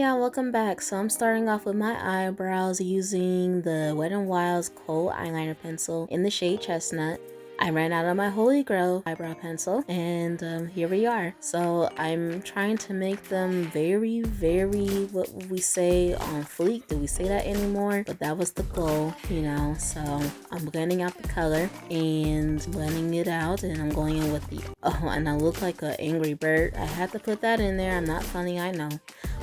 y'all, welcome back. So I'm starting off with my eyebrows using the Wet n Wild's kohl eyeliner pencil in the shade Chestnut. I ran out of my Holy Grail eyebrow pencil and here we are. So I'm trying to make them very, what would we say, on fleek. Do we say that anymore? But that was the goal, you know. So I'm blending out the color and blending it out, and I'm going in with the, oh, and I look like an angry bird. I had to put that in there. I'm not funny, I know.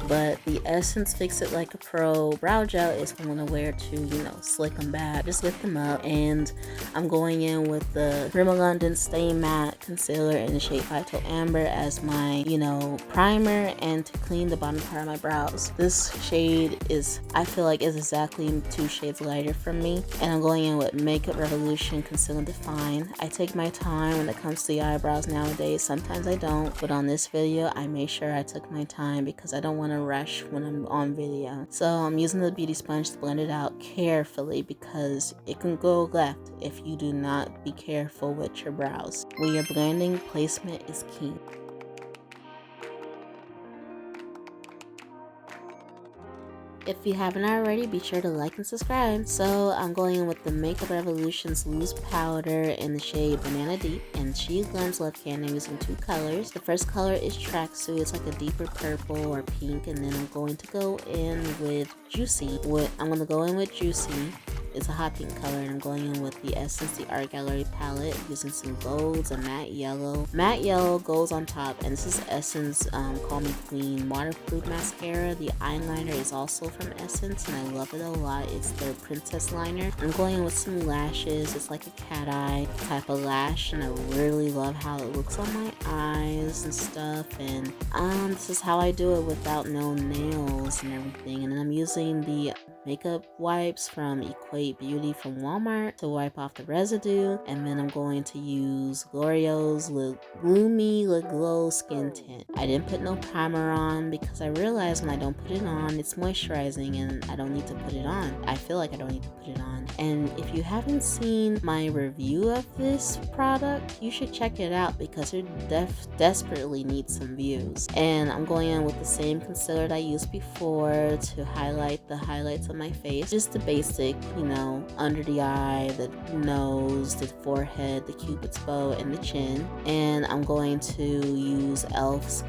But the Essence Fix It Like a Pro brow gel is what I'm going to wear to, you know, slick them back, just lift them up. And I'm going in with the Rimmel London Stay Matte Concealer in the shade 5 Amber as my, you know, primer and to clean the bottom part of my brows. This shade is, I feel like, is exactly 2 shades lighter from me. And I'm going in with Makeup Revolution Conceal and Define. I take my time when it comes to the eyebrows nowadays. Sometimes I don't, but on this video, I made sure I took my time because I don't want to rush when I'm on video. So I'm using the beauty sponge to blend it out carefully because it can go left if you do not be careful with your brows. When you're blending, placement is key. If you haven't already, be sure to like and subscribe. So I'm going in with the Makeup Revolution's loose powder in the shade Banana Deep and Sheglam's Love Candy. I'm using 2 colors. The first color is Tracksuit. It's like a deeper purple or pink, and then I'm going to go in with Juicy. I'm going to go in with Juicy. It's a hot pink color, and I'm going in with the Essence the Art Gallery palette using some golds, a matte yellow. Matte yellow goes on top, and this is Essence Call Me Queen waterproof mascara. The eyeliner is also from Essence, and I love it a lot. It's their Princess Liner. I'm going in with some lashes. It's like a cat eye type of lash, and I really love how it looks on my eyes and stuff. And this is how I do it without no nails and everything. And then I'm using the makeup wipes from Equate Beauty from Walmart to wipe off the residue, and then I'm going to use L'Oreal's Lumi Le Glow Skin Tint. I didn't put no primer on because I realized when I don't put it on, it's moisturizing and I don't need to put it on. I feel like I don't need to put it on. And if you haven't seen my review of this product, you should check it out because it desperately needs some views. And I'm going in with the same concealer that I used before to highlight the highlights of my face. Just the basic, you know, under the eye, the nose, the forehead, the cupid's bow, and the chin. And I'm going to use e.l.f.'s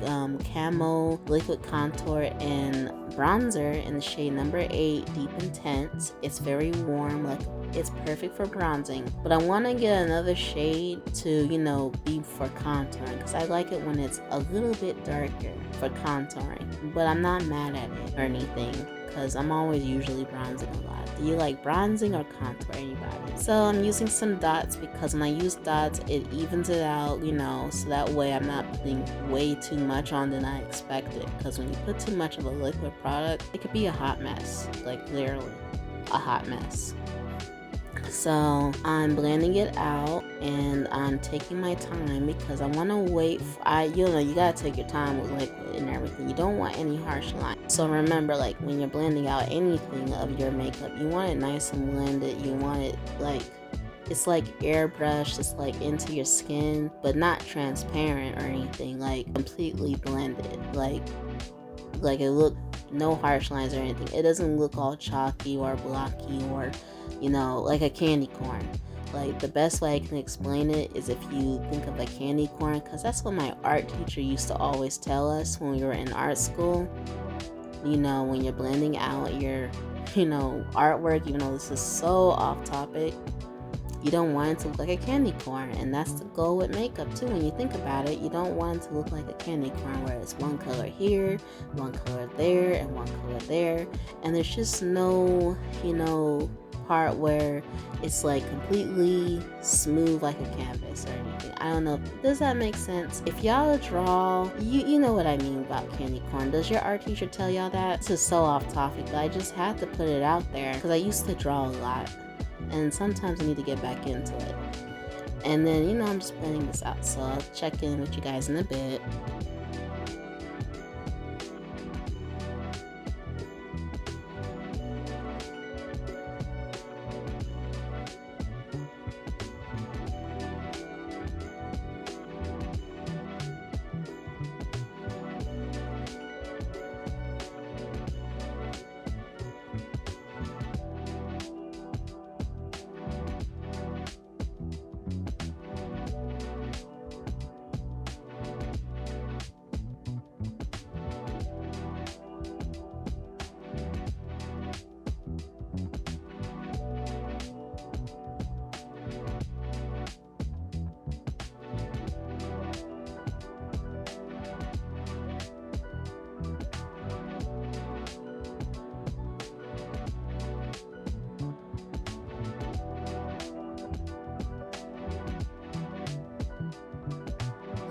Camo Liquid Contour and Bronzer in the shade number 8 Deep Intense. It's very warm, like it's perfect for bronzing, but I want to get another shade to, you know, be for contouring because I like it when it's a little bit darker for contouring, but I'm not mad at it or anything because I'm always usually bronzing a lot. Do you like bronzing or contour, anybody? So I'm using some dots because when I use dots, it evens it out, you know, so that way I'm not putting way too much on than I expected, because when you put too much of a liquid product, it could be a hot mess, like literally a hot mess. So I'm blending it out and I'm taking my time because I want to wait. You know, you gotta take your time with liquid and everything. You don't want any harsh lines. So remember, like when you're blending out anything of your makeup, you want it nice and blended. You want it like it's like airbrushed. It's like into your skin, but not transparent or anything. Like completely blended. Like it look no harsh lines or anything. It doesn't look all chalky or blocky or, you know, like a candy corn. Like the best way I can explain it is if you think of a candy corn, because that's what my art teacher used to always tell us when we were in art school. You know, when you're blending out your, you know, artwork, even though this is so off topic, you don't want it to look like a candy corn. And that's the goal with makeup too. When you think about it, you don't want it to look like a candy corn where it's one color here, one color there, and one color there, and there's just no, you know, part where it's like completely smooth like a canvas or anything. I don't know, does that make sense? If y'all draw, you know what I mean about candy corn. Does your art teacher tell y'all that? This is so off topic, but I just had to put it out there because I used to draw a lot and sometimes I need to get back into it. And then, you know, I'm just blending this out, so I'll check in with you guys in a bit.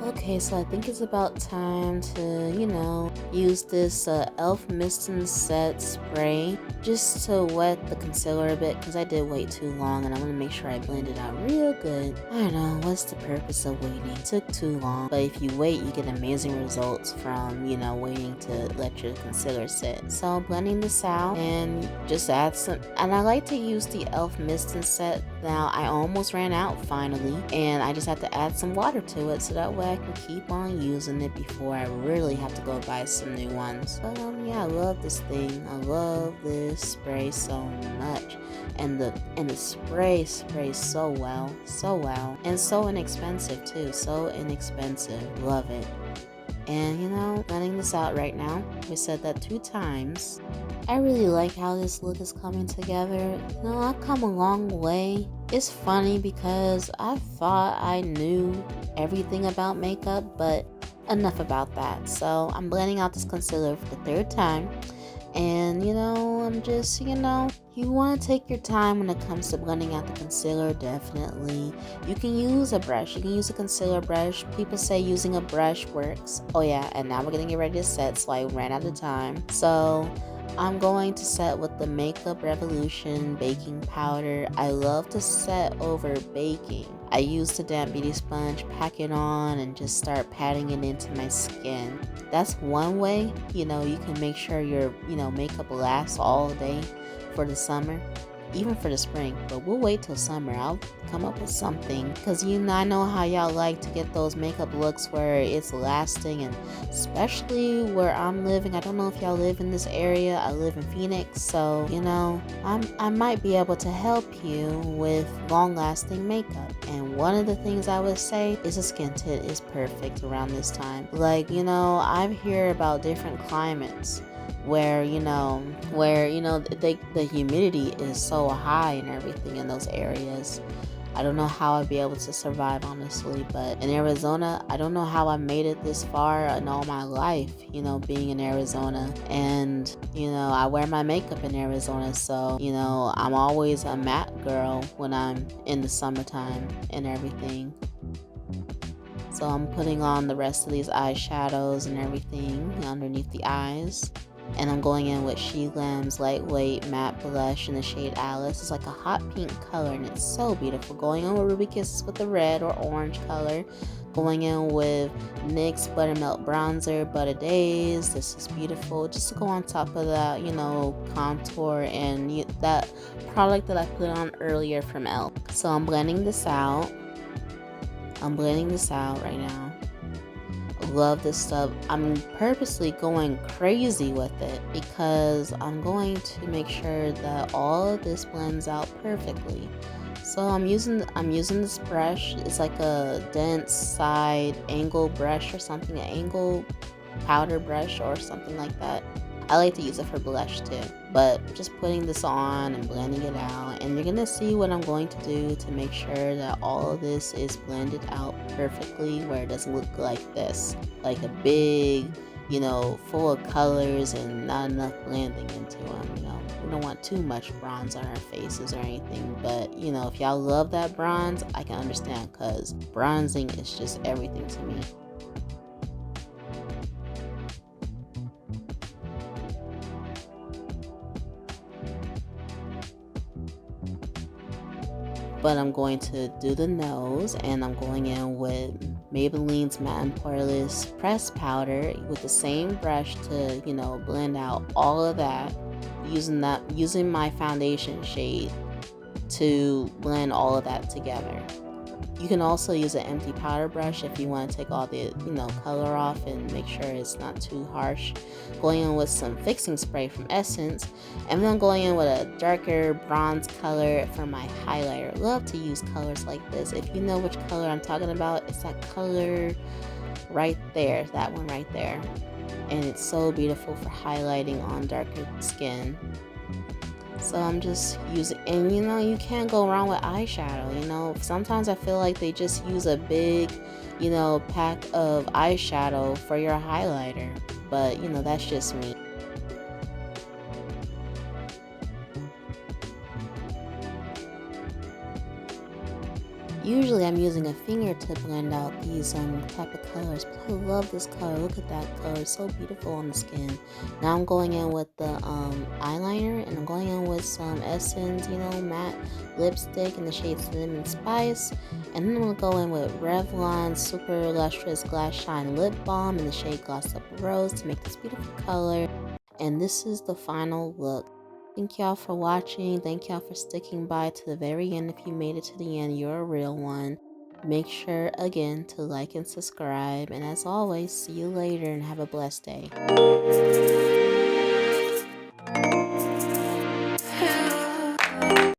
Okay, so I think it's about time to, use this e.l.f. Mist and Set spray just to wet the concealer a bit because I did wait too long and I want to make sure I blend it out real good. I don't know, what's the purpose of waiting? It took too long, but if you wait, you get amazing results from, waiting to let your concealer sit. So I'm blending this out and just add some, and I like to use the e.l.f. Mist and Set. Now, I almost ran out finally, and I just have to add some water to it so that way I can keep on using it before I really have to go buy some new ones. But yeah, I love this thing. I love this spray so much, and the spray sprays so well, and so inexpensive too. So inexpensive. Love it. And blending this out right now. We said that 2 times. I really like how this look is coming together. I've come a long way. It's funny because I thought I knew everything about makeup, but enough about that. So I'm blending out this concealer for the 3rd time. And I'm just, you want to take your time when it comes to blending out the concealer, definitely. You can use a brush. You can use a concealer brush. People say using a brush works. Oh yeah, and now we're going to get ready to set, so I ran out of time. So I'm going to set with the Makeup Revolution baking powder. I love to set over baking. I use the damp beauty sponge, pack it on, and just start patting it into my skin. That's one way, you can make sure your, makeup lasts all day for the summer, even for the spring, but we'll wait till summer. I'll come up with something because I know how y'all like to get those makeup looks where it's lasting, and especially where I'm living. I don't know if y'all live in this area. I live in Phoenix, so I might be able to help you with long-lasting makeup. And one of the things I would say is a skin tint is perfect around this time. Like, I hear about different climates where the humidity is so high and everything in those areas. I don't know how I'd be able to survive, honestly, but in Arizona, I don't know how I made it this far in all my life, being in Arizona. And I wear my makeup in Arizona, so I'm always a matte girl when I'm in the summertime and everything. So I'm putting on the rest of these eyeshadows and everything underneath the eyes. And I'm going in with Sheglam's lightweight matte blush in the shade Alice. It's like a hot pink color and it's so beautiful. Going in with Ruby Kisses with the red or orange color. Going in with NYX Buttermilk Bronzer, Butter Days. This is beautiful. Just to go on top of that, contour and that product that I put on earlier from e.l.f. So I'm blending this out. Right now. Love this stuff. I'm purposely going crazy with it because I'm going to make sure that all of this blends out perfectly. So I'm using this brush. It's like a dense side angle brush or something, an angle powder brush or something like that. I like to use it for blush too, but just putting this on and blending it out, and you're gonna see what I'm going to do to make sure that all of this is blended out perfectly where it doesn't look like this, like a big, full of colors and not enough blending into them. We don't want too much bronze on our faces or anything, but if y'all love that bronze, I can understand because bronzing is just everything to me. But I'm going to do the nose, and I'm going in with Maybelline's Matte and Poreless Pressed Powder with the same brush to, blend out all of that. Using my foundation shade to blend all of that together. You can also use an empty powder brush if you want to take all the, color off and make sure it's not too harsh. Going in with some fixing spray from Essence, and then going in with a darker bronze color for my highlighter. Love to use colors like this. If you know which color I'm talking about, it's that color right there, that one right there. And it's so beautiful for highlighting on darker skin. So I'm just using, and you can't go wrong with eyeshadow. Sometimes I feel like they just use a big, pack of eyeshadow for your highlighter, but that's just me. Usually I'm using a finger to blend out these type of colors, but I love this color. Look at that color, it's so beautiful on the skin. Now I'm going in with the eyeliner, and I'm going in with some Essence, matte lipstick in the shade Cinnamon Spice. And then I'm gonna go in with Revlon Super Lustrous Glass Shine Lip Balm in the shade Gloss Up Rose to make this beautiful color. And this is the final look. Thank y'all for watching. Thank y'all for sticking by to the very end. If you made it to the end, you're a real one. Make sure again to like and subscribe. And as always, see you later and have a blessed day.